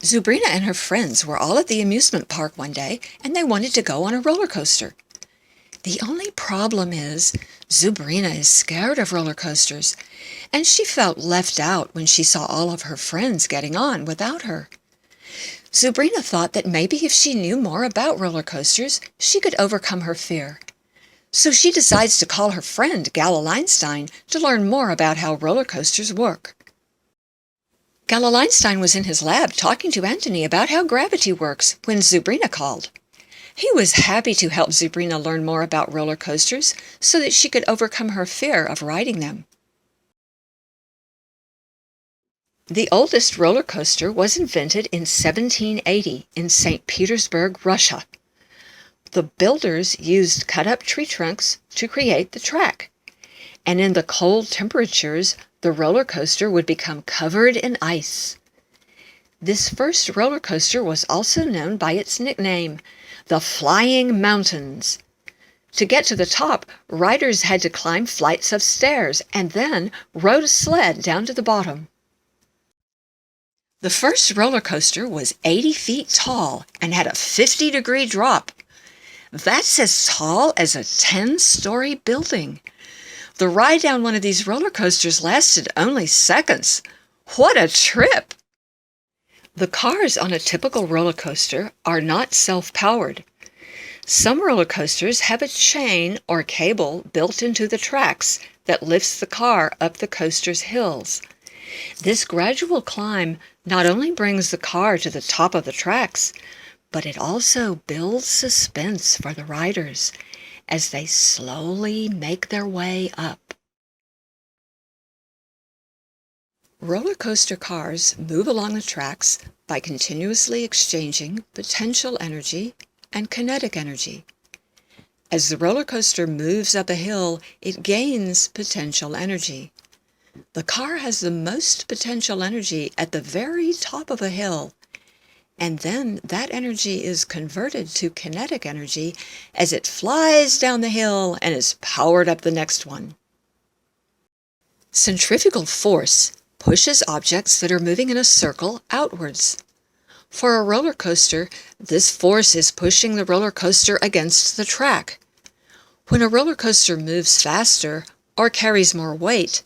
Zubrina and her friends were all at the amusement park one day, and they wanted to go on a roller coaster. The only problem is, Zubrina is scared of roller coasters, and she felt left out when she saw all of her friends getting on without her. Zubrina thought that maybe if she knew more about roller coasters, she could overcome her fear. So she decides to call her friend Gala Einstein to learn more about how roller coasters work. Gala Einstein was in his lab talking to Anthony about how gravity works when Zubrina called. He was happy to help Zubrina learn more about roller coasters so that she could overcome her fear of riding them. The oldest roller coaster was invented in 1780 in St. Petersburg, Russia. The builders used cut-up tree trunks to create the track, and in the cold temperatures, the roller coaster would become covered in ice. This first roller coaster was also known by its nickname, the Flying Mountains. To get to the top, riders had to climb flights of stairs and then rode a sled down to the bottom. The first roller coaster was 80 feet tall and had a 50-degree drop. That's as tall as a 10-story building. The ride down one of these roller coasters lasted only seconds. What a trip! The cars on a typical roller coaster are not self-powered. Some roller coasters have a chain or cable built into the tracks that lifts the car up the coaster's hills. This gradual climb not only brings the car to the top of the tracks, but it also builds suspense for the riders as they slowly make their way up. Roller coaster cars move along the tracks by continuously exchanging potential energy and kinetic energy. As the roller coaster moves up a hill, it gains potential energy. The car has the most potential energy at the very top of a hill, and then that energy is converted to kinetic energy as it flies down the hill and is powered up the next one. Centrifugal force pushes objects that are moving in a circle outwards. For a roller coaster, this force is pushing the roller coaster against the track. When a roller coaster moves faster or carries more weight,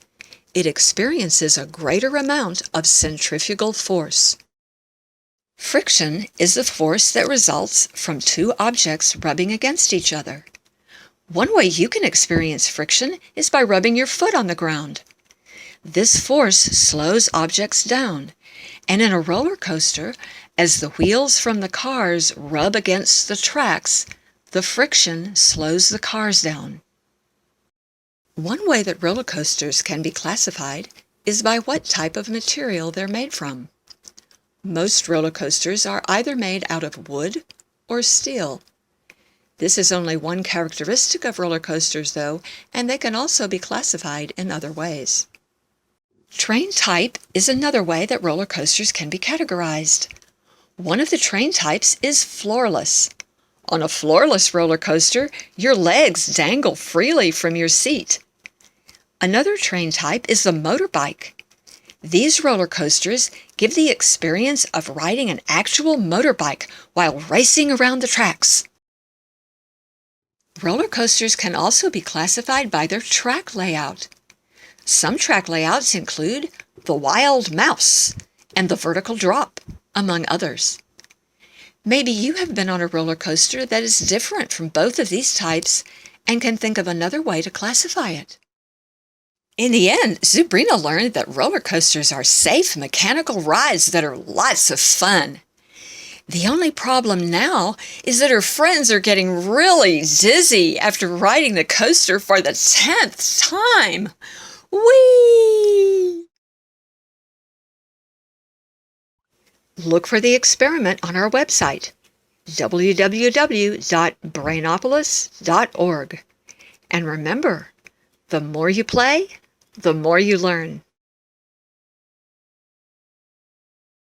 it experiences a greater amount of centrifugal force. Friction is the force that results from two objects rubbing against each other. One way you can experience friction is by rubbing your foot on the ground. This force slows objects down, and in a roller coaster, as the wheels from the cars rub against the tracks, the friction slows the cars down. One way that roller coasters can be classified is by what type of material they're made from. Most roller coasters are either made out of wood or steel. This is only one characteristic of roller coasters, though, and they can also be classified in other ways. Train type is another way that roller coasters can be categorized. One of the train types is floorless. On a floorless roller coaster, your legs dangle freely from your seat. Another train type is the motorbike. These roller coasters give the experience of riding an actual motorbike while racing around the tracks. Roller coasters can also be classified by their track layout. Some track layouts include the wild mouse and the vertical drop, among others. Maybe you have been on a roller coaster that is different from both of these types and can think of another way to classify it. In the end, Zubrina learned that roller coasters are safe mechanical rides that are lots of fun. The only problem now is that her friends are getting really dizzy after riding the coaster for the 10th time. Whee! Look for the experiment on our website, www.BRAINopolis.org. And remember, the more you play, the more you learn.